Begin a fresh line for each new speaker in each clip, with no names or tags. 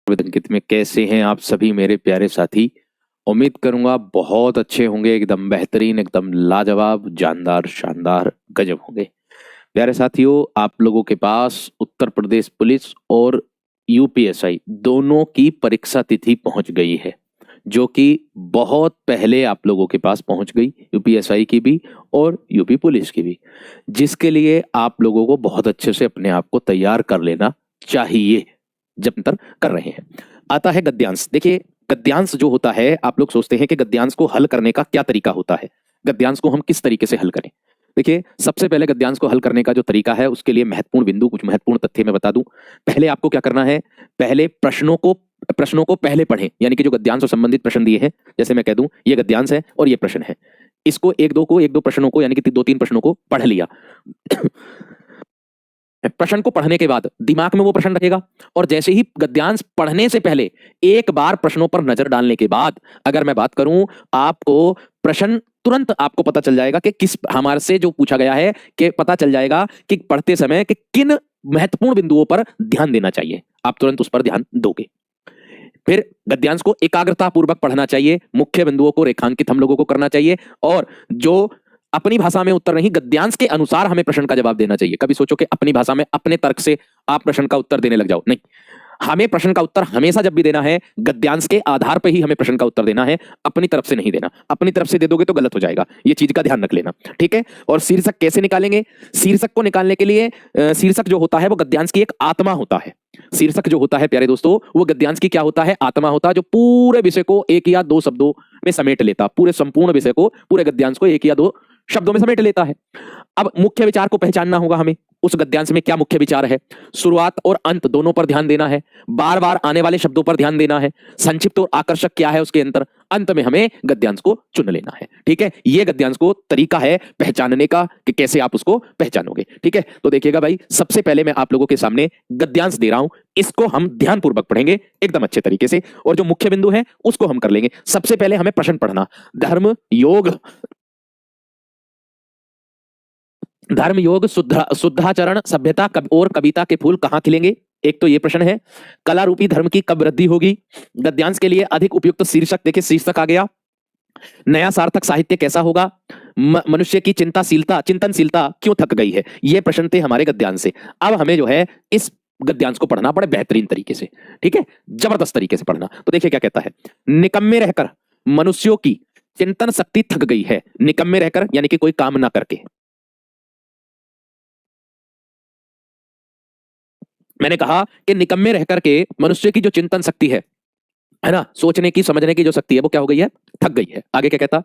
अंकित में कैसे हैं आप सभी मेरे प्यारे साथी। उम्मीद करूंगा बहुत अच्छे होंगे, एकदम बेहतरीन, एकदम लाजवाब, जानदार, शानदार, गजब होंगे। प्यारे साथियों, आप लोगों के पास उत्तर प्रदेश पुलिस और यूपीएसआई दोनों की परीक्षा तिथि पहुंच गई है, जो कि बहुत पहले आप लोगों के पास पहुंच गई, यूपीएसआई की भी और यूपी पुलिस की भी, जिसके लिए आप लोगों को बहुत अच्छे से अपने आप को तैयार कर लेना चाहिए जब तक कर रहे हैं। आता है गद्यांश। देखिए, गद्यांश जो होता है, आप लोग सोचते हैं कि गद्यांश को हल करने का क्या तरीका होता है, गद्यांश को हम किस तरीके से हल करें। देखिए, सबसे पहले गद्यांश को हल करने का जो तरीका है, उसके लिए महत्वपूर्ण बिंदु, कुछ महत्वपूर्ण तथ्य मैं बता दूं। पहले आपको क्या करना है, पहले प्रश्नों को पहले पढ़ें, यानी कि जो गद्यांश से संबंधित प्रश्न दिए हैं, जैसे मैं कह दूं ये गद्यांश है और ये प्रश्न है, इसको एक दो प्रश्नों को, यानी कि दो तीन प्रश्नों को पढ़ लिया। प्रश्न को पढ़ने के बाद दिमाग में वो प्रश्न रखेगा, और जैसे ही गद्यांश पढ़ने से पहले एक बार प्रश्नों पर नजर डालने के बाद, अगर मैं बात करूं, आपको प्रश्न तुरंत आपको पता चल जाएगा कि किस हमारे से जो पूछा गया है, कि पता चल जाएगा कि पढ़ते समय कि किन महत्वपूर्ण बिंदुओं पर ध्यान देना चाहिए, आप तुरंत उस पर ध्यान दोगे। फिर गद्यांश को एकाग्रता पूर्वक पढ़ना चाहिए, मुख्य बिंदुओं को रेखांकित हम लोगों को करना चाहिए, और जो अपनी भाषा में उत्तर नहीं, गद्यांश के अनुसार हमें प्रश्न का जवाब देना चाहिए। कभी सोचो कि अपनी भाषा में अपने तर्क से आप प्रश्न का उत्तर देने लग जाओ, नहीं। हमें प्रश्न का उत्तर हमेशा जब भी देना है, गद्यांश के आधार पर ही हमें प्रश्न का उत्तर देना है, अपनी तरफ से नहीं देना। अपनी तरफ से दे दोगे तो गलत हो जाएगा, ये चीज का ध्यान रख लेना, ठीक है। और शीर्षक कैसे निकालेंगे? शीर्षक को निकालने के लिए शीर्षक जो होता है वो गद्यांश की एक आत्मा होता है। शीर्षक जो होता है प्यारे दोस्तों, वो गद्यांश की क्या होता है? आत्मा होता है, जो पूरे विषय को एक या दो शब्दों में समेट लेता, पूरे संपूर्ण विषय को, पूरे गद्यांश को एक या दो शब्दों में समेट लेता है। अब मुख्य विचार को पहचानना होगा हमें, उस गद्यांश में क्या मुख्य विचार है, शुरुआत और अंत दोनों पर ध्यान देना है, बार बार आने वाले शब्दों पर ध्यान देना है, संक्षिप्त और आकर्षक क्या है उसके अंत में हमें गद्यांश को चुन लेना है, ठीक है। ये गद्यांश को तरीका है पहचानने का, कि कैसे आप उसको पहचानोगे, ठीक है। तो देखिएगा भाई, सबसे पहले मैं आप लोगों के सामने गद्यांश दे रहा हूं, इसको हम ध्यानपूर्वक पढ़ेंगे एकदम अच्छे तरीके से, और जो मुख्य बिंदु है उसको हम कर लेंगे। सबसे पहले हमें प्रश्न पढ़ना, धर्म योग शुद्धाचरण सभ्यता और कविता के फूल कहाँ खिलेंगे। एक तो ये प्रश्न है, कला रूपी धर्म की कब वृद्धि होगी। गद्यांश के लिए अधिक उपयुक्त शीर्षक, देखिए शीर्षक आ गया, नया सार्थक साहित्य कैसा होगा, मनुष्य की चिंतनशीलता क्यों थक गई है। ये प्रश्न थे हमारे गद्यांश से। अब हमें जो है इस गद्यांश को पढ़ना बड़े बेहतरीन तरीके से, ठीक है, जबरदस्त तरीके से पढ़ना। तो देखिए क्या कहता है, निकम्मे रहकर मनुष्यों की चिंतन शक्ति थक गई है। निकम्मे रहकर यानी कि कोई काम ना करके। मैंने कहा कि निकम्मे रह करके मनुष्य की जो चिंतन शक्ति है ना, सोचने की, समझने की जो शक्ति है, वो क्या हो गई है? थक गई है। आगे क्या कहता,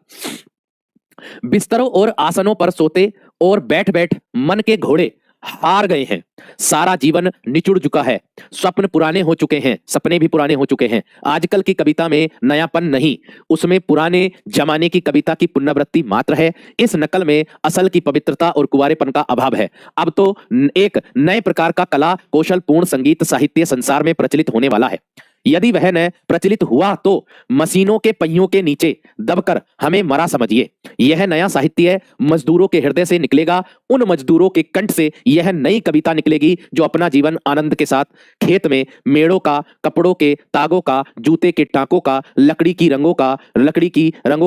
बिस्तरों और आसनों पर सोते और बैठ बैठ मन के घोड़े हार गए हैं। सारा जीवन निचुड़ चुका है, स्वप्न पुराने हो चुके हैं, सपने भी पुराने हो चुके हैं। आजकल की कविता में नयापन नहीं, उसमें पुराने जमाने की कविता की पुनरावृत्ति मात्र है। इस नकल में असल की पवित्रता और कुंवारेपन का अभाव है। अब तो एक नए प्रकार का कला कौशल पूर्ण संगीत साहित्य संसार में प्रचलित होने वाला है। यदि वह न प्रचलित हुआ तो मशीनों के पहियों के नीचे दबकर हमें मरा समझिए। यह नया साहित्य मजदूरों के हृदय से निकलेगा, उन मजदूरों के कंठ से यह नई कविता निकलेगी जो अपना जीवन आनंद के साथ खेत में मेड़ों का, कपड़ों के तागों का, जूते के टांकों का, लकड़ी की रंगों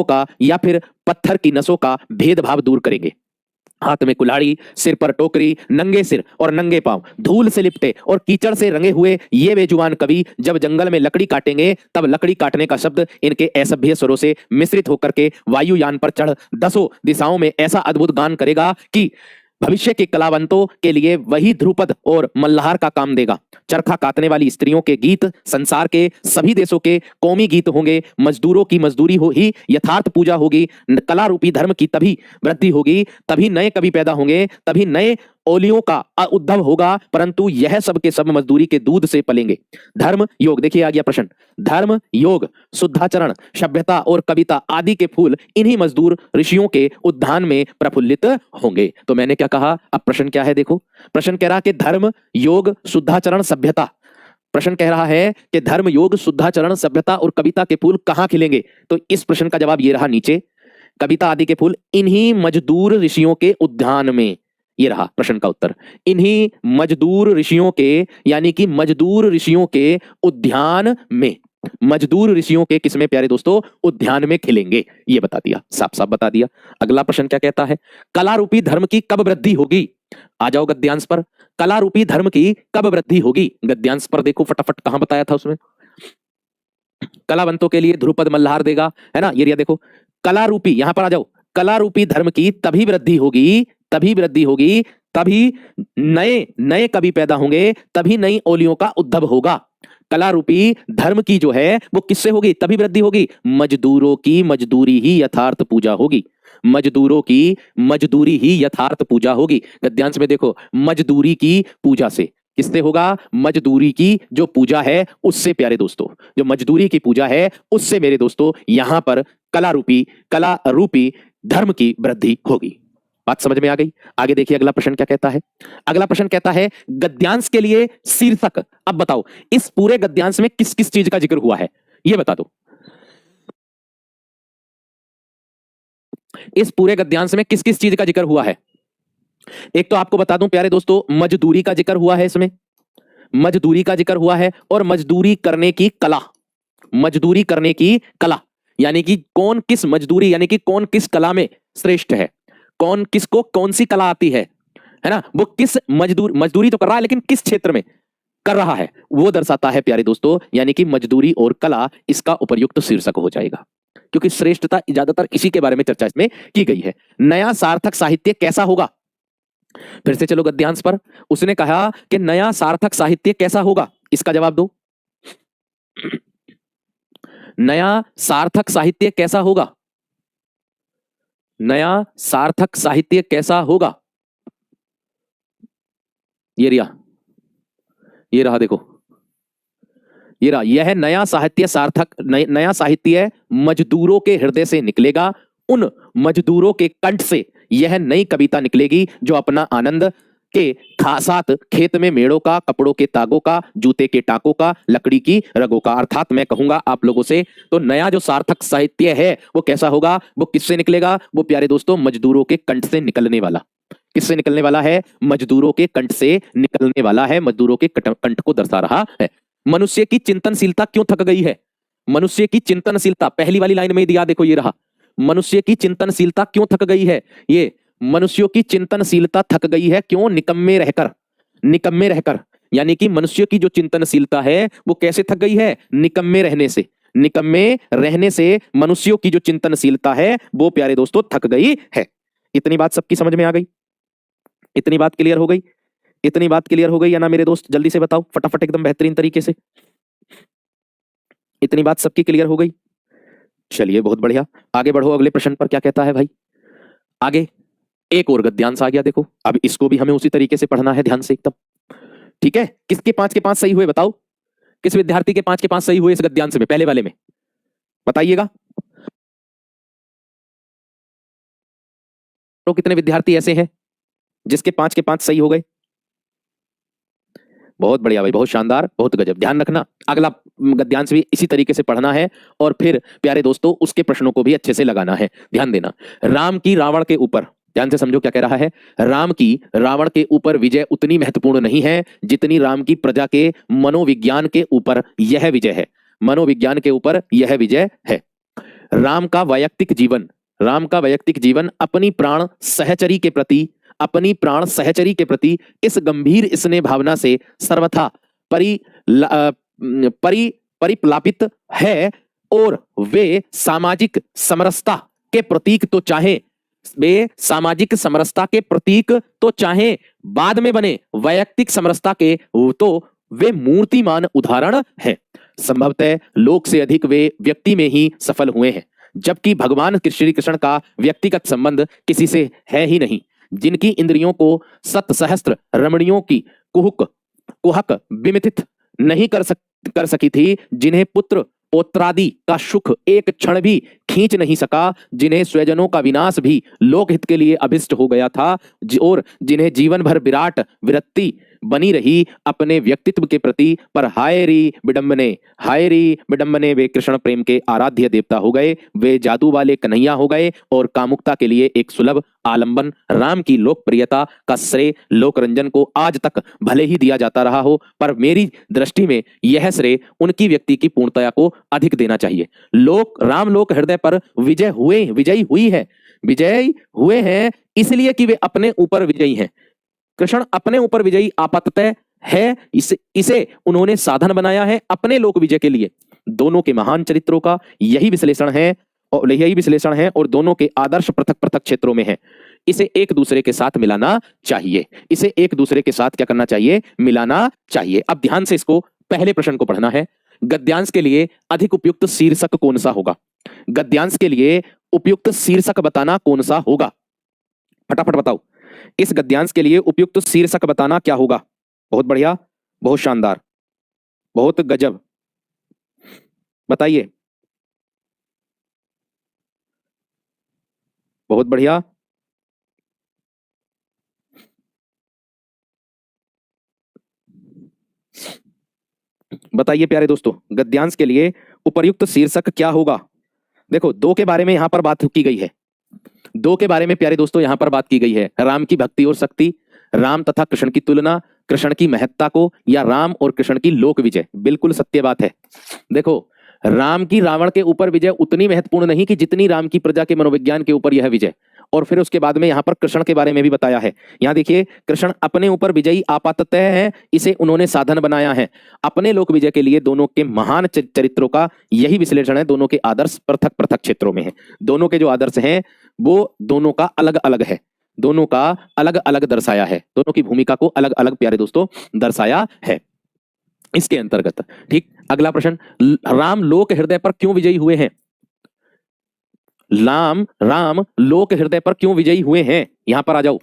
का या फिर पत्थर की नसों का भेदभाव दूर करेंगे। हाथ में कुल्हाड़ी, सिर पर टोकरी, नंगे सिर और नंगे पांव, धूल से लिपटे और कीचड़ से रंगे हुए ये बेजुबान कवि जब जंगल में लकड़ी काटेंगे, तब लकड़ी काटने का शब्द इनके असभ्य स्वरों से मिश्रित होकर के वायुयान पर चढ़ दसों दिशाओं में ऐसा अद्भुत गान करेगा कि भविष्य के कलावंतों के लिए वही ध्रुपद और मल्हार का काम देगा। चरखा काटने वाली स्त्रियों के गीत संसार के सभी देशों के कौमी गीत होंगे। मजदूरों की मजदूरी हो ही यथार्थ पूजा होगी। कला रूपी धर्म की तभी वृद्धि होगी, तभी नए कवि पैदा होंगे, तभी नए ओलियों का उद्भव होगा, परंतु यह सब के सब मजदूरी के दूध से पलेंगे। धर्म योग, देखिए आ गया प्रश्न, धर्म योग शुद्धाचरण सभ्यता और कविता आदि के फूल इन्हीं मजदूर ऋषियों के उद्यान में प्रफुल्लित होंगे। तो मैंने क्या कहा, अब प्रश्न क्या है देखो, प्रश्न कह रहा कि धर्म योग शुद्धाचरण सभ्यता, प्रश्न कह रहा है कि धर्म योग शुद्धाचरण सभ्यता और कविता के फूल कहां खिलेंगे। तो इस प्रश्न का जवाब ये रहा नीचे, कविता आदि के फूल इन्हीं मजदूर ऋषियों के उद्यान में, ये रहा प्रश्न का उत्तर। इन्हीं मजदूर ऋषियों के, यानी कि मजदूर ऋषियों के उद्यान में, मजदूर ऋषियों के किसमें प्यारे दोस्तों, उद्यान में खिलेंगे। ये बता दिया, साफ साफ बता दिया। अगला प्रश्न क्या कहता है, कला रूपी धर्म की कब वृद्धि होगी। आ जाओ गद्यांश पर, कला रूपी धर्म की कब वृद्धि होगी। गद्यांश पर देखो फटाफट, कहां बताया था उसमें। कलावंतों के लिए ध्रुपद मल्हार देगा, है ना। ये देखो कला रूपी, यहां पर आ जाओ, कला रूपी धर्म की तभी वृद्धि होगी, तभी वृद्धि होगी, तभी नए नए कवि पैदा होंगे, तभी नई ओलियों का उद्भव होगा। कला रूपी धर्म की जो है वो किससे होगी, तभी वृद्धि होगी, मजदूरों की मजदूरी ही यथार्थ पूजा होगी। मजदूरों की मजदूरी ही यथार्थ पूजा होगी। गद्यांश में देखो, मजदूरी की पूजा से, किससे होगा, मजदूरी की जो पूजा है उससे प्यारे दोस्तों, जो मजदूरी की पूजा है उससे मेरे दोस्तों यहां पर कला रूपी धर्म की वृद्धि होगी। बात समझ में आ गई। आगे देखिए अगला प्रश्न क्या कहता है। अगला प्रश्न कहता है गद्यांश के लिए शीर्षक। अब बताओ इस पूरे गद्यांश में किस किस चीज का जिक्र हुआ है, ये बता दो। इस पूरे गद्यांश में किस किस चीज का जिक्र हुआ है। एक तो आपको बता दूं प्यारे दोस्तों, मजदूरी का जिक्र हुआ है इसमें, मजदूरी का जिक्र हुआ है, और मजदूरी करने की कला, मजदूरी करने की कला, यानी कि कौन किस मजदूरी, यानी कि कौन किस कला में श्रेष्ठ है, कौन किसको कौन सी कला आती है ना, वो किस मजदूरी तो कर रहा है लेकिन किस क्षेत्र में कर रहा है वो दर्शाता है प्यारे दोस्तों, यानी कि मजदूरी और कला इसका उपयुक्त शीर्षक हो जाएगा, क्योंकि श्रेष्ठता ज्यादातर इसी के बारे में चर्चा इसमें की गई है। नया सार्थक साहित्य कैसा होगा। फिर से चलो गद्यांश पर, उसने कहा कि नया सार्थक साहित्य कैसा होगा, इसका जवाब दो। नया सार्थक साहित्य कैसा होगा, नया सार्थक साहित्य कैसा होगा। ये रहा देखो, ये रहा, यह है नया साहित्य सार्थक, नया साहित्य मजदूरों के हृदय से निकलेगा, उन मजदूरों के कंठ से यह नई कविता निकलेगी जो अपना आनंद के साथ खेत में मेड़ों का, कपड़ों के तागों का, जूते के टाकों का, लकड़ी की रगों का, अर्थात मैं कहूंगा आप लोगों से, तो नया जो सार्थक साहित्य है वो कैसा होगा, वो किससे निकलेगा, वो प्यारे दोस्तों मजदूरों के कंठ से निकलने वाला। किससे निकलने वाला है, मजदूरों के कंठ से निकलने वाला है, मजदूरों के कंठ को दर्शा रहा है। मनुष्य की चिंतनशीलता क्यों थक गई है, मनुष्य की चिंतनशीलता पहली वाली लाइन में ही दिया, देखो ये रहा, मनुष्य की चिंतनशीलता क्यों थक गई है, ये मनुष्यों की चिंतनशीलता थक गई है क्यों, निकम्मे रहकर, निकम्मे रहकर, यानी कि मनुष्य की जो चिंतनशीलता है वो कैसे थक गई है, निकम्मे रहने से, निकम्मे रहने से मनुष्यों की जो चिंतनशीलता है वो प्यारे दोस्तों थक गई है। इतनी बात सबकी समझ में आ गई, इतनी बात क्लियर हो गई, इतनी बात क्लियर हो गई या ना मेरे दोस्त, जल्दी से बताओ फटाफट एकदम बेहतरीन तरीके से। इतनी बात सबकी क्लियर हो गई, चलिए बहुत बढ़िया, आगे बढ़ो अगले प्रश्न पर। क्या कहता है भाई आगे, एक और गद्यांश आ गया देखो, अब इसको भी हमें उसी तरीके से पढ़ना है ध्यान से एकदम, ठीक है। किसके 5 के 5 सही हुए बताओ, किस विद्यार्थी के 5 के 5 सही हुए इस गद्यांश में, पहले वाले में बताइएगा। तो कितने विद्यार्थी ऐसे हैं जिसके 5 के 5 सही हो गए। बहुत बढ़िया भाई, बहुत शानदार, बहुत गजब। ध्यान रखना अगला गद्यांश भी इसी तरीके से पढ़ना है और फिर प्यारे दोस्तों उसके प्रश्नों को भी अच्छे से लगाना है। ध्यान देना, राम की रावण के ऊपर, ध्यान से समझो क्या कह रहा है, राम की रावण के ऊपर विजय उतनी महत्वपूर्ण नहीं है जितनी राम की प्रजा के मनोविज्ञान के ऊपर यह विजय है, मनोविज्ञान के ऊपर यह विजय है। राम का वैयक्तिक जीवन, राम का वैयक्तिक जीवन अपनी प्राण सहचरी के प्रति, अपनी प्राण सहचरी के प्रति इस गंभीर स्नेह भावना से सर्वथा परिप्लापित है, और वे सामाजिक समरसता के प्रतीक तो चाहे, वे सामाजिक समरसता के प्रतीक तो चाहे बाद में बने, वैयक्तिक समरसता के तो वे मूर्तिमान उदाहरण हैं। संभवतः लोक से अधिक वे व्यक्ति में ही सफल हुए हैं, जबकि भगवान श्री कृष्ण का व्यक्तिगत संबंध किसी से है ही नहीं। जिनकी इंद्रियों को सत सहस्त्र रमणियों की कुहक विमिथित नहीं कर सकी थी, जिन्हें पुत्र पौत्रादि का सुख एक क्षण भी खींच नहीं सका, जिन्हें स्वजनों का विनाश भी लोकहित के लिए अभिष्ट हो गया था, और जिन्हें जीवन भर विराट विरक्ति बनी रही अपने व्यक्तित्व के प्रति, पर हाय री विडम्बने वे कृष्ण प्रेम के आराध्य देवता हो गए, वे जादू वाले कन्हैया हो गए और कामुकता के लिए एक सुलभ आलंबन। राम की लोकप्रियता का श्रेय लोकरंजन को आज तक भले ही दिया जाता रहा हो, पर मेरी दृष्टि में यह श्रेय उनकी व्यक्ति की पूर्णता को अधिक देना चाहिए। राम लोक हृदय पर विजयी हुए हैं इसलिए कि वे अपने ऊपर विजयी हैं। कृष्ण अपने ऊपर विजयी आपाततः है, इसे उन्होंने साधन बनाया है अपने लोक विजय के लिए। दोनों के महान चरित्रों का यही विश्लेषण है और दोनों के आदर्श पृथक पृथक क्षेत्रों में है। इसे एक दूसरे के साथ मिलाना चाहिए, क्या करना चाहिए? मिलाना चाहिए। अब ध्यान से इसको पहले प्रश्न को पढ़ना है। गद्यांश के लिए अधिक उपयुक्त शीर्षक कौन सा होगा? गद्यांश के लिए उपयुक्त शीर्षक बताना कौन सा होगा? फटाफट बताओ। इस गद्यांश के लिए उपयुक्त शीर्षक बताना क्या होगा? बहुत बढ़िया, बहुत शानदार, बहुत गजब, बताइए। बहुत बढ़िया, बताइए प्यारे दोस्तों, गद्यांश के लिए उपयुक्त शीर्षक क्या होगा? देखो, दो के बारे में यहां पर बात की गई है। दो के बारे में प्यारे दोस्तों यहां पर बात की गई है। राम की भक्ति और शक्ति, राम तथा कृष्ण की तुलना, कृष्ण की महत्ता को, या राम और कृष्ण की लोक विजय। बिल्कुल सत्य बात है। देखो, राम की रावण के ऊपर विजय उतनी महत्वपूर्ण नहीं कि जितनी राम की प्रजा के मनोविज्ञान के ऊपर यह विजय। और फिर उसके बाद में यहां पर कृष्ण के बारे में भी बताया है। यहां देखिए, कृष्ण अपने ऊपर विजयी आपाततः है, इसे उन्होंने साधन बनाया है अपने लोक विजय के लिए। दोनों के महान चरित्रों का यही विश्लेषण है। दोनों के आदर्श पृथक पृथक क्षेत्रों में है। दोनों के जो आदर्श हैं वो दोनों का अलग अलग है, दोनों का अलग अलग दर्शाया है, दोनों की भूमिका को अलग अलग प्यारे दोस्तों दर्शाया है इसके अंतर्गत। ठीक, अगला प्रश्न, राम लोक हृदय पर क्यों विजयी हुए हैं? राम लोक हृदय पर क्यों विजयी हुए हैं? यहां पर आ जाओ।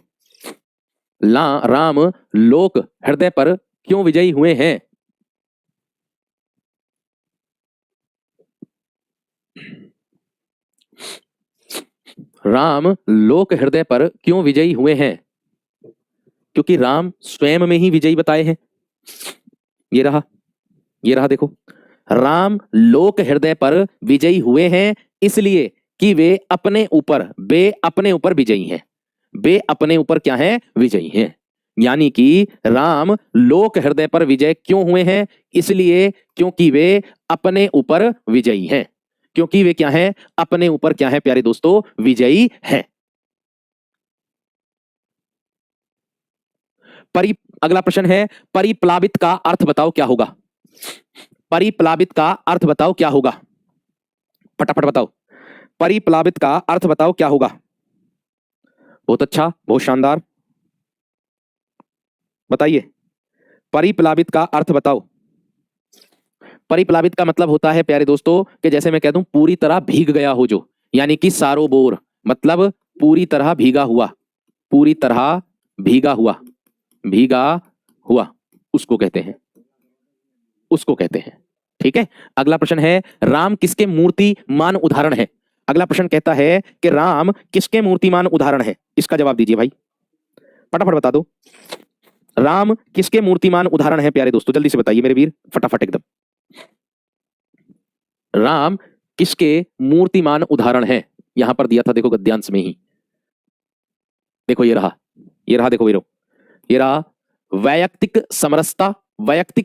राम लोक हृदय पर क्यों विजयी हुए हैं? राम लोक हृदय पर क्यों विजयी हुए हैं? क्योंकि राम स्वयं में ही विजयी बताए हैं। ये रहा देखो, राम लोक हृदय पर विजयी हुए हैं इसलिए कि वे अपने ऊपर विजयी हैं। वे अपने ऊपर क्या हैं? विजयी हैं। यानी कि राम लोक हृदय पर विजय क्यों हुए हैं? इसलिए क्योंकि वे अपने ऊपर विजयी हैं। क्योंकि वे क्या हैं? अपने ऊपर क्या है प्यारे दोस्तों? विजयी हैं। अगला प्रश्न है, परिप्लावित का अर्थ बताओ क्या होगा? परिप्लावित का अर्थ बताओ क्या होगा? फटाफट बताओ। परिप्लावित का अर्थ बताओ क्या होगा? बहुत अच्छा, बहुत शानदार, बताइए। परिप्लावित का अर्थ बताओ। परिप्लावित का मतलब होता है प्यारे दोस्तों कि जैसे मैं कह दूं पूरी तरह भीग गया हो, जो यानी कि सारोबोर, मतलब पूरी तरह भीगा हुआ, पूरी तरह भीगा हुआ उसको कहते हैं। ठीक है, अगला प्रश्न है, राम किसके मूर्तिमान उदाहरण है? अगला प्रश्न कहता है कि राम किसके मूर्तिमान उदाहरण है? इसका जवाब दीजिए भाई, फटाफट बता दो। राम किसके मूर्तिमान उदाहरण है प्यारे दोस्तों? जल्दी से बताइए मेरे वीर, फटाफट एकदम। राम किसके मूर्तिमान उदाहरण है? यहां पर दिया था देखो गद्यांश में ही, देखो ये रहा देखो वीरो, ये रहा। वैयक्तिक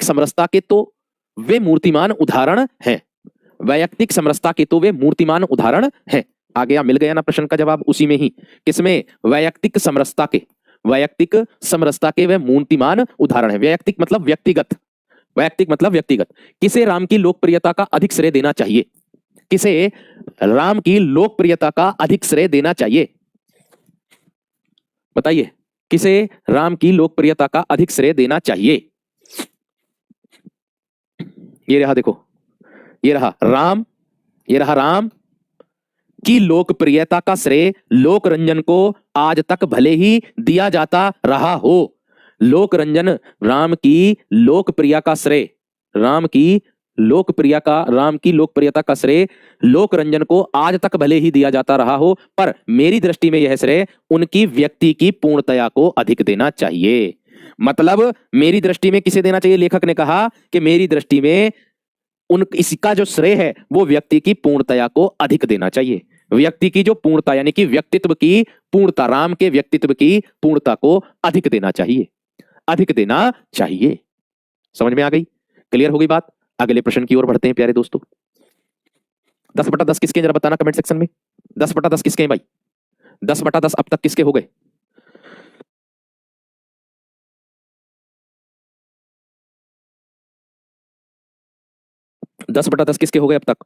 समरसता के तो वे मूर्तिमान उदाहरण हैं। वैयक्तिक समरसता के तो वे मूर्तिमान उदाहरण हैं। आ गया, मिल गया ना प्रश्न का जवाब उसी में ही। किसमें? वैयक्तिक समरसता के वे मूर्तिमान उदाहरण है। वैयक्तिक मतलब व्यक्तिगत। किसे राम की लोकप्रियता का अधिक श्रेय देना चाहिए? किसे राम की लोकप्रियता का अधिक श्रेय देना चाहिए? बताइए, किसे राम की लोकप्रियता का अधिक श्रेय देना चाहिए? ये रहा देखो, ये रहा राम की लोकप्रियता का श्रेय लोकरंजन को आज तक भले ही दिया जाता रहा हो। लोकरंजन राम की लोकप्रियता का श्रेय लोकरंजन को आज तक भले ही दिया जाता रहा हो, पर मेरी दृष्टि में यह श्रेय उनकी व्यक्ति की पूर्णतया को अधिक देना चाहिए। मतलब मेरी दृष्टि में किसे देना चाहिए? लेखक ने कहा कि मेरी दृष्टि में इसका जो श्रेय है वो व्यक्ति की पूर्णतया को अधिक देना चाहिए। व्यक्ति की जो पूर्णता यानी कि व्यक्तित्व की पूर्णता, राम के व्यक्तित्व की पूर्णता को अधिक देना चाहिए, अधिक देना चाहिए। समझ में आ गई? क्लियर हो गई बात? अगले प्रश्न की ओर बढ़ते हैं प्यारे दोस्तों। 10/10 किसके, जरा बताना कमेंट सेक्शन में। 10/10 किसके हैं भाई? 10/10 अब तक किसके हो गए? 10/10 किसके हो गए अब तक?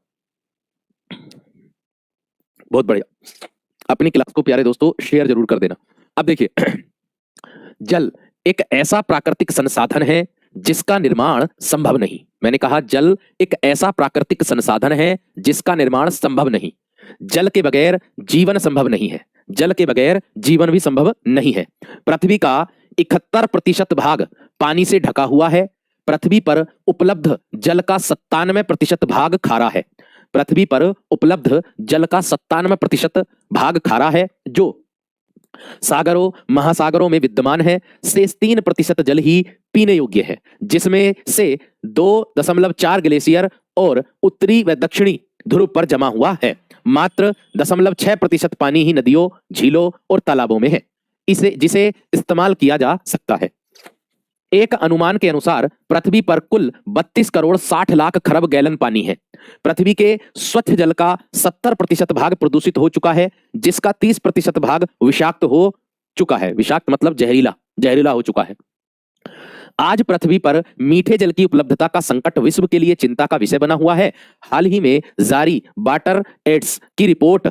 बहुत बढ़िया। अपनी क्लास को प्यारे दोस्तों शेयर जरूर कर देना। अब देखिए जल एक ऐसा प्राकृतिक संसाधन है जिसका निर्माण संभव नहीं। मैंने कहा जल एक ऐसा प्राकृतिक संसाधन है जिसका निर्माण संभव नहीं। जल के बगैर जीवन संभव नहीं है, जल के बगैर जीवन भी संभव नहीं है। पृथ्वी का 71% भाग पानी से ढका हुआ है। पृथ्वी पर उपलब्ध जल का 97% भाग खारा है। पृथ्वी पर उपलब्ध जल का 97% भाग खारा है, जो सागरों महासागरों में विद्यमान है। शेष 3% जल ही पीने योग्य है, जिसमें से 2.4 ग्लेशियर और उत्तरी व दक्षिणी ध्रुव पर जमा हुआ है। मात्र 0.6% पानी ही नदियों, झीलों और तालाबों में है, जिसे इस्तेमाल किया जा सकता है। एक अनुमान के अनुसार पृथ्वी पर कुल 32 करोड़ 60 लाख खरब गैलन पानी है। पृथ्वी के स्वच्छ जल का 70% भाग प्रदूषित हो चुका है, जिसका 30% भाग विषाक्त हो चुका है। विषाक्त मतलब जहरीला, जहरीला हो चुका है। आज पृथ्वी पर मीठे जल की उपलब्धता का संकट विश्व के लिए चिंता का विषय बना हुआ है। हाल ही में जारी वाटर एड्स की report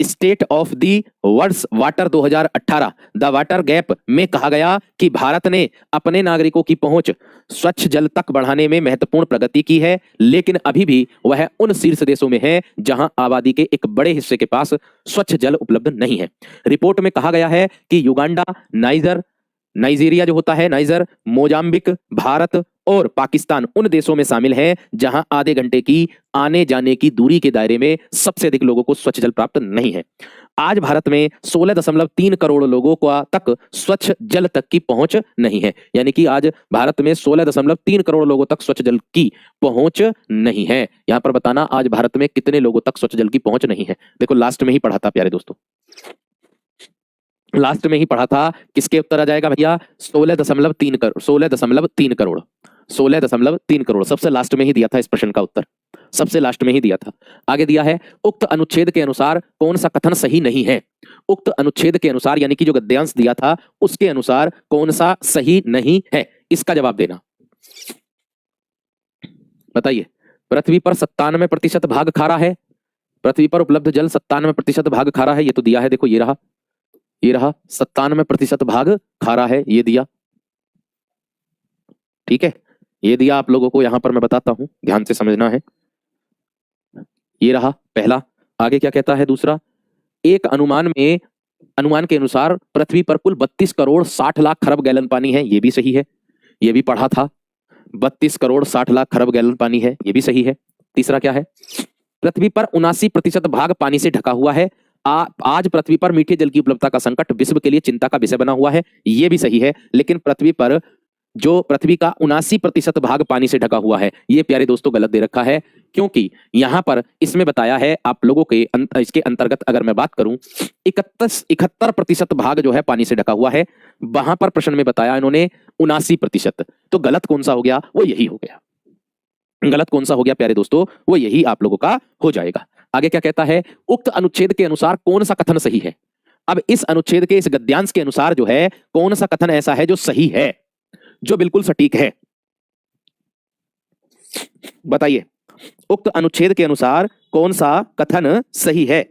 state of the world's water 2018 the water gap में कहा गया कि भारत ने अपने नागरिकों की पहुंच स्वच्छ जल तक बढ़ाने में महत्वपूर्ण प्रगति की है, लेकिन अभी भी वह उन शीर्ष देशों में है जहां आबादी के एक बड़े हिस्से के पास स्वच्छ जल उपलब्ध नहीं है। रिपोर्ट में कहा गया है कि युगांडा, नाइजीरिया जो होता है, नाइजर, मोजाम्बिक, भारत और पाकिस्तान उन देशों में शामिल हैं जहां आधे घंटे की आने जाने की दूरी के दायरे में सबसे अधिक लोगों को स्वच्छ जल प्राप्त नहीं है। आज भारत में 16.3 करोड़ लोगों को तक स्वच्छ जल तक की पहुंच नहीं है। यानी कि आज भारत में 16.3 करोड़ लोगों तक स्वच्छ जल की पहुंच नहीं है। यहां पर बताना आज भारत में कितने लोगों तक स्वच्छ जल की पहुंच नहीं है। देखो लास्ट में ही पढ़ा था प्यारे दोस्तों, लास्ट में ही पढ़ा था। किसके उत्तर आ जाएगा भैया? 16.3 करोड़, 16.3 करोड़, 16.3 करोड़। सबसे लास्ट में ही दिया था इस प्रश्न का उत्तर, सबसे लास्ट में ही दिया था। आगे दिया है उक्त अनुच्छेद के अनुसार कौन सा कथन सही नहीं है? उक्त अनुच्छेद के अनुसार यानी कि जो गद्यांश दिया था उसके अनुसार कौन सा सही नहीं है, इसका जवाब देना। बताइए। पृथ्वी पर 97% भाग खारा है। पृथ्वी पर उपलब्ध जल 97% भाग खारा है, ये तो दिया है। देखो ये रहा, ये रहा 97% भाग खारा है, ये दिया। ठीक है, ये दिया आप लोगों को। यहां पर मैं बताता हूं, ध्यान से समझना है। ये रहा पहला। आगे क्या कहता है दूसरा? एक अनुमान के अनुसार पृथ्वी पर कुल 32 करोड़ 60 लाख खरब गैलन पानी है, ये भी सही है, ये भी पढ़ा था। 32 करोड़ 60 लाख खरब गैलन पानी है, ये भी सही है। तीसरा क्या है? पृथ्वी पर 79% भाग पानी से ढका हुआ है। आज पृथ्वी पर मीठे जल की उपलब्धता का संकट विश्व के लिए चिंता का विषय बना हुआ है, ये भी सही है। लेकिन पृथ्वी का 79% भाग पानी से ढका हुआ है, ये प्यारे दोस्तों गलत दे रखा है। क्योंकि यहां पर इसमें बताया है आप लोगों के इसके अंतर्गत अगर मैं बात करूं 71% भाग जो है पानी से ढका हुआ है। वहां पर प्रश्न में बताया इन्होंने 79%। तो गलत कौन सा हो गया? वो यही हो गया। गलत कौन सा हो गया प्यारे दोस्तों? वो यही आप लोगों का हो जाएगा। आगे क्या कहता है? उक्त अनुच्छेद के अनुसार कौन सा कथन सही है? अब इस अनुच्छेद के इस गद्यांश के अनुसार जो है कौन सा कथन ऐसा है जो सही है, जो बिल्कुल सटीक है? बताइए। उक्त अनुच्छेद के अनुसार कौन सा कथन सही है?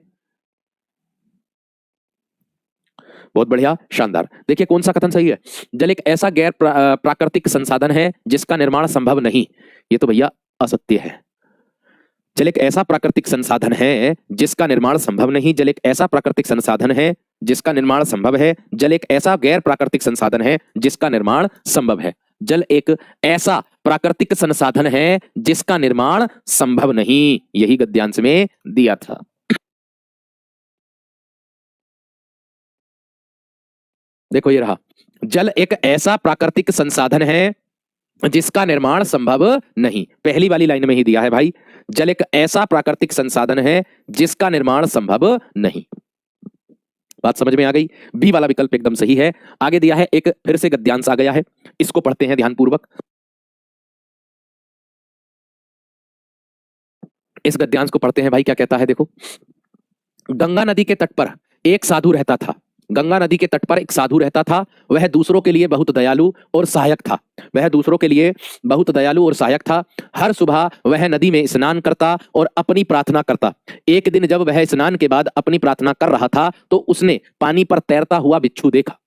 बहुत बढ़िया, शानदार। देखिए कौन सा कथन सही है। जल एक ऐसा गैर प्राकृतिक संसाधन है जिसका निर्माण संभव नहीं, ये तो भैया असत्य है। जल एक ऐसा प्राकृतिक संसाधन है जिसका निर्माण संभव नहीं। जल एक ऐसा प्राकृतिक संसाधन है जिसका निर्माण संभव है। जल एक ऐसा गैर प्राकृतिक संसाधन है जिसका निर्माण संभव है। जल एक ऐसा प्राकृतिक संसाधन है जिसका निर्माण संभव नहीं, यही गद्यांश में दिया था। देखो ये रहा, जल एक ऐसा प्राकृतिक संसाधन है जिसका निर्माण संभव नहीं। पहली वाली लाइन में ही दिया है भाई, जल एक ऐसा प्राकृतिक संसाधन है जिसका निर्माण संभव नहीं। बात समझ में आ गई? बी वाला विकल्प एकदम सही है। आगे दिया है एक फिर से गद्यांश आ गया है, इसको पढ़ते हैं ध्यानपूर्वक। इस गद्यांश को पढ़ते हैं भाई, क्या कहता है देखो। गंगा नदी के तट पर एक साधु रहता था। गंगा नदी के तट पर एक साधु रहता था। वह दूसरों के लिए बहुत दयालु और सहायक था। वह दूसरों के लिए बहुत दयालु और सहायक था। हर सुबह वह नदी में स्नान करता और अपनी प्रार्थना करता। एक दिन जब वह स्नान के बाद अपनी प्रार्थना कर रहा था तो उसने पानी पर तैरता हुआ बिच्छू देखा।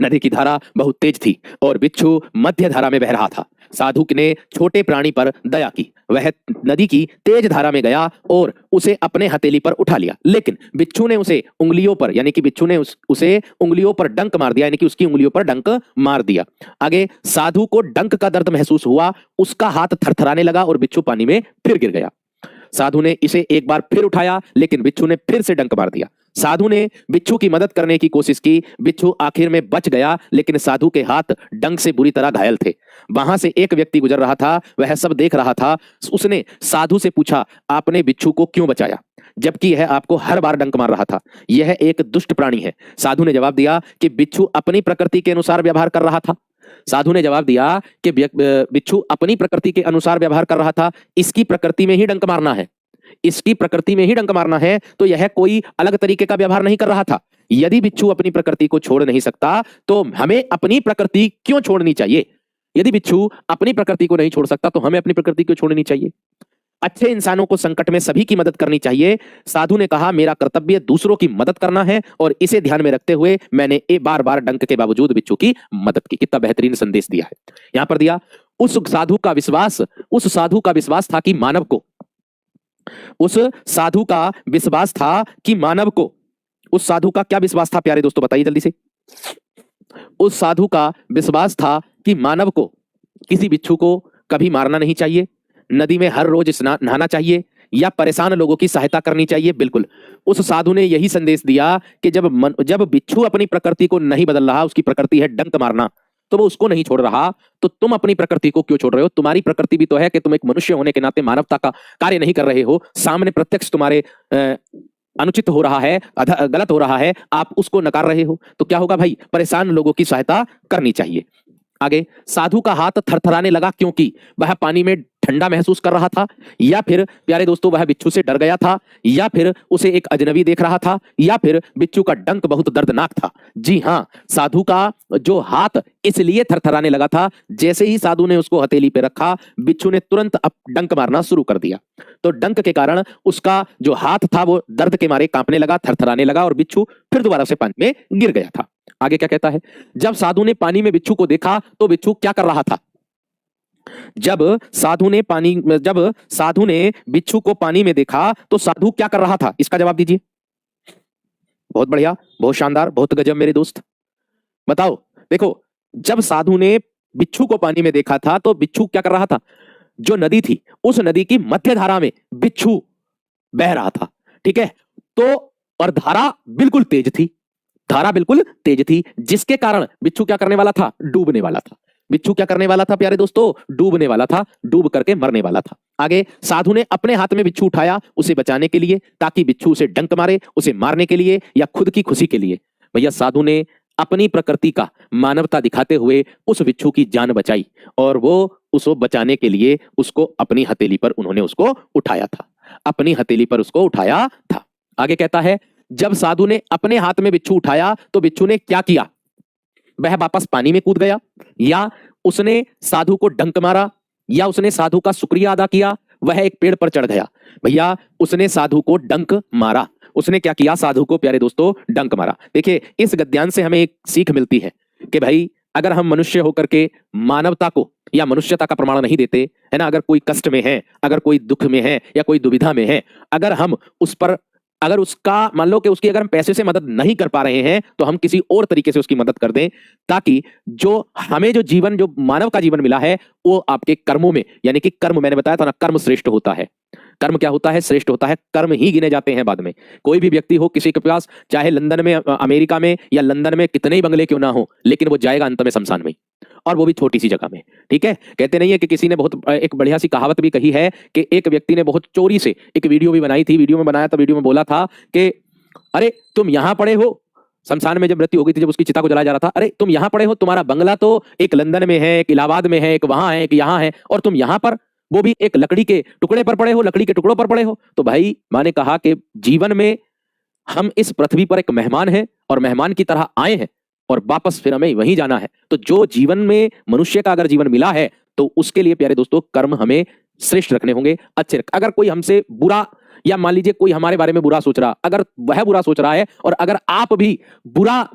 नदी की धारा बहुत तेज थी और बिच्छू मध्य धारा में बह रहा था। साधु ने छोटे प्राणी पर दया की। वह नदी की तेज धारा में गया और उसे अपने हथेली पर उठा लिया, लेकिन बिच्छू ने उसे उंगलियों पर यानी कि बिच्छू ने उसे उंगलियों पर डंक मार दिया, यानी कि उसकी उंगलियों पर डंक मार दिया। आगे साधु को डंक का दर्द महसूस हुआ। उसका हाथ थरथराने लगा और बिच्छू पानी में फिर गिर गया। साधु ने इसे एक बार फिर उठाया, लेकिन बिच्छू ने फिर से डंक मार दिया। साधु ने बिच्छू की मदद करने की कोशिश की। बिच्छू आखिर में बच गया, लेकिन साधु के हाथ डंक से बुरी तरह घायल थे। वहां से एक व्यक्ति गुजर रहा था, वह सब देख रहा था। उसने साधु से पूछा, आपने बिच्छू को क्यों बचाया जबकि यह आपको हर बार डंक मार रहा था? यह एक दुष्ट प्राणी है। साधु ने जवाब दिया कि बिच्छू अपनी प्रकृति के अनुसार व्यवहार कर रहा था। साधु ने जवाब दिया कि बिच्छू अपनी प्रकृति के अनुसार व्यवहार कर रहा था। इसकी प्रकृति में ही डंक मारना है, इसकी प्रकृति में ही डंक मारना है, तो यह कोई अलग तरीके का व्यवहार नहीं कर रहा था। यदि बिच्छू अपनी प्रकृति को छोड़ नहीं सकता तो हमें अपनी प्रकृति क्यों छोड़नी चाहिए? यदि बिच्छू अपनी प्रकृति को नहीं छोड़ सकता तो हमें अपनी प्रकृति क्यों छोड़नी चाहिए? अच्छे इंसानों को संकट में सभी की मदद करनी चाहिए। साधु ने कहा, मेरा कर्तव्य दूसरों की मदद करना है और इसे ध्यान में रखते हुए मैंने बार बार डंक के बावजूद बिच्छू की मदद की। कितना बेहतरीन संदेश दिया है यहां पर दिया। उस साधु का विश्वास था कि मानव को उस साधु का विश्वास था कि मानव को उस साधु का क्या विश्वास था प्यारे दोस्तों, बताइए जल्दी से। उस साधु का विश्वास था कि मानव को किसी बिच्छू को कभी मारना नहीं चाहिए, नदी में हर रोज स्नान नहाना चाहिए या परेशान लोगों की सहायता करनी चाहिए। बिल्कुल, उस साधु ने यही संदेश दिया कि जब बिच्छू अपनी प्रकृति को नहीं बदल रहा, उसकी प्रकृति है डंक मारना, तो वो उसको नहीं छोड़ रहा, तो तुम अपनी प्रकृति को क्यों छोड़ रहे हो? तुम्हारी प्रकृति भी तो है कि तुम एक मनुष्य होने के नाते मानवता का कार्य नहीं कर रहे हो। सामने प्रत्यक्ष तुम्हारे अनुचित हो रहा है, गलत हो रहा है, आप उसको नकार रहे हो, तो क्या होगा भाई? परेशान लोगों की सहायता करनी चाहिए। आगे, साधु का हाथ थरथराने लगा क्योंकि वह पानी में ठंडा महसूस कर रहा था, या फिर प्यारे दोस्तों वह बिच्छू से डर गया था, या फिर उसे एक अजनबी देख रहा था, या फिर बिच्छू का डंक बहुत दर्दनाक था। जी हां, साधु का जो हाथ इसलिए थरथराने लगा था, जैसे ही साधु ने उसको हथेली पे रखा, बिच्छू ने तुरंत डंक मारना शुरू कर दिया। तो डंक के कारण उसका जो हाथ था वो दर्द के मारे कांपने लगा, थरथराने लगा और बिच्छू फिर दोबारा से पानी में गिर गया था। आगे क्या कहता है? जब साधु ने पानी में बिच्छू को देखा तो बिच्छू क्या कर रहा था? जब साधु ने बिच्छू को पानी में देखा तो साधु क्या कर रहा था? इसका जवाब दीजिए। बहुत बढ़िया, बहुत शानदार, बहुत गजब मेरे दोस्त। बताओ, देखो, जब साधु ने बिच्छू को पानी में देखा था तो बिच्छू क्या कर रहा था? जो नदी थी, उस नदी की मध्य धारा में बिच्छू बह रहा था। ठीक है, तो और धारा बिल्कुल तेज थी, जिसके कारण बिच्छू क्या करने वाला था? डूबने वाला था। बिच्छू क्या करने वाला था प्यारे दोस्तों? डूबने वाला था, डूब करके मरने वाला था। आगे, साधु ने अपने हाथ में बिच्छू उठाया उसे बचाने के लिए, ताकि बिच्छू उसे डंक मारे, उसे मारने के लिए या खुद की खुशी के लिए। भैया, साधु ने अपनी प्रकृति का मानवता दिखाते हुए उस बिच्छू की जान बचाई और वो उसको बचाने के लिए उसको अपनी हथेली पर उन्होंने उसको उठाया था, अपनी हथेली पर उसको उठाया था। आगे कहता है, जब साधु ने अपने हाथ में बिच्छू उठाया तो बिच्छू ने क्या किया? वह वापस पानी में कूद गया, या उसने साधु को डंक मारा, या उसने साधु का शुक्रिया अदा किया, वह एक पेड़ पर चढ़ गया। भैया, उसने साधु को डंक मारा। उसने क्या किया? साधु को प्यारे दोस्तों डंक मारा। देखिए, इस गद्यांश से हमें एक सीख मिलती है कि भाई, अगर हम मनुष्य होकर के मानवता को या मनुष्यता का प्रमाण नहीं देते, है ना, अगर कोई कष्ट में है, अगर कोई दुख में है या कोई दुविधा में है, अगर उसका मान लो कि उसकी अगर हम पैसे से मदद नहीं कर पा रहे हैं तो हम किसी और तरीके से उसकी मदद कर दें, ताकि जो मानव का जीवन मिला है वो आपके कर्मों में, यानी कि कर्म, मैंने बताया था ना, कर्म श्रेष्ठ होता है। कर्म क्या होता है? श्रेष्ठ होता है, कर्म ही गिने जाते हैं बाद में। कोई भी व्यक्ति हो, किसी के पास चाहे लंदन में, अमेरिका में या लंदन में कितने ही बंगले क्यों ना हो, लेकिन वो जाएगा अंत में शमशान में, और वो भी छोटी सी जगह में। ठीक है, कहते नहीं है कि किसी ने बहुत एक बढ़िया सी कहावत भी कही है कि एक व्यक्ति ने बहुत चोरी से एक वीडियो भी बनाई थी, वीडियो में बनाया था, वीडियो में बोला था कि अरे तुम यहां पड़े हो, शमशान में जब मृत्यु हो गई थी, जब उसकी चिता को जलाया जा रहा था, अरे तुम यहां पड़े हो, तुम्हारा बंगला तो एक लंदन में है, एक इलाहाबाद में है, एक वहां है, एक यहां है, और तुम यहां पर वो भी एक लकड़ी के टुकड़े पर पड़े हो, लकड़ी के टुकड़ों पर पड़े हो। तो भाई मैंने कहा कि जीवन में हम इस पृथ्वी पर एक मेहमान हैं और मेहमान की तरह आए हैं और वापस फिर हमें वहीं जाना है। तो जो जीवन में मनुष्य का अगर जीवन मिला है तो उसके लिए प्यारे दोस्तों कर्म हमें श्रेष्ठ रखने होंगे, अच्छे अगर कोई हमसे बुरा, या मान लीजिए कोई हमारे बारे में बुरा सोच रहा, अगर वह बुरा सोच रहा है और अगर आप भी बुरा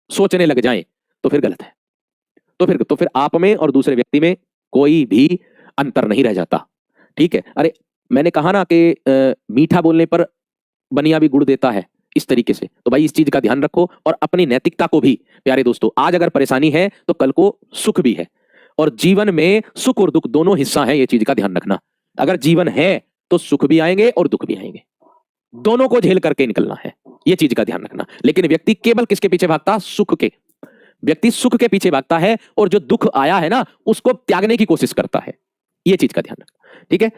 सोचने लग जाएं तो फिर गलत है। तो फिर आप में और दूसरे व्यक्ति में कोई भी अंतर नहीं रह जाता। ठीक है, अरे मैंने कहा ना कि मीठा बोलने पर बनिया भी गुड़ देता है, इस तरीके से। तो भाई इस चीज का ध्यान रखो और अपनी नैतिकता को भी, प्यारे दोस्तों, आज अगर परेशानी है तो कल को सुख भी है, और जीवन में सुख और दुख दोनों हिस्सा है, ये चीज का ध्यान रखना। अगर जीवन है तो सुख भी आएंगे और दुख भी आएंगे, दोनों को झेल करके निकलना है, ये चीज का ध्यान रखना। लेकिन व्यक्ति केवल किसके पीछे भागता? सुख के। व्यक्ति सुख के पीछे भागता है और जो दुख आया है ना उसको त्यागने की कोशिश करता है, ये चीज का ध्यान रखना। ठीक है।